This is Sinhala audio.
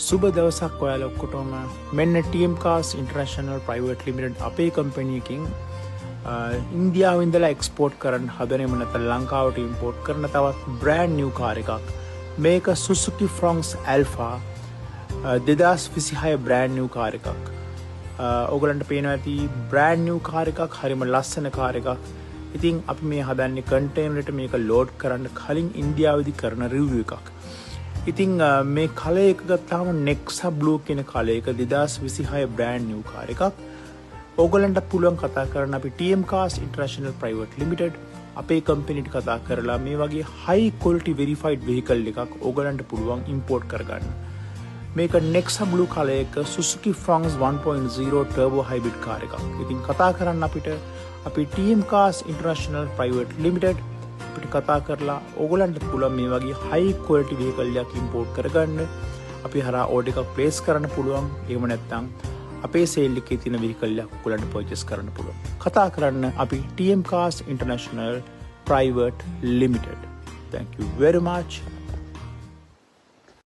සුබ දවසක් ඔයාලා ඔක්කොටම. මෙන්න TM Cars International Private Limited අපේ කම්පැනි එකකින් ඉන්දියාවේ ඉඳලා එක්ස්පෝර්ට් කරන්න හදන එම නැත්නම් ලංකාවට ඉම්පෝර්ට් කරන තවත් බ්‍රෑන්ඩ් නිව් කාර් එකක්. මේක Suzuki Fronx Alpha 2026 brand New car එකක්. ඔයගලන්ට පේනවා ඇති බ්‍රෑන්ඩ් නිව් කාර් එකක්, හරිම ලස්සන කාර් එකක්. ඉතින් අපි මේ හදන්නේ කන්ටේනර් එකට මේක ලෝඩ් කරන්න කලින් ඉන්දියාවේදී කරන රිවිව් එකක්. ඉතින් මේ කලර් එක ගත්තාම Nexa Blue කියන කලර් එක 2026 බ්‍රෑන්ඩ් නිව් කාර් එකක්. ඕගලන්ට පුළුවන් කතා කරන්න අපි TM Cars International Private Limited අපේ කම්පැනිට කතා කරලා මේ වගේ high quality verified vehicle එකක් ඕගලන්ට පුළුවන් import කරගන්න. මේක Nexa Blue කලර් එක Suzuki Fronx 1.0 turbo hybrid car එකක්. ඉතින් කතා කරන්න අපිට අපි TM Cars International Private Limited අපිට කතා කරලා ඕගලන්ට පුළුවන් මේ වගේ high quality vehicle එකක් import කරගන්න. අපි හරහා order එකක් place කරන්න පුළුවන්. එහෙම නැත්නම් අපේ sale එකේ තියෙන vehicle එකක් ඔයගලන්ට purchase කරන්න පුළුවන්. කතා කරන්න අපි TM Cars International Private Limited. Thank you very much.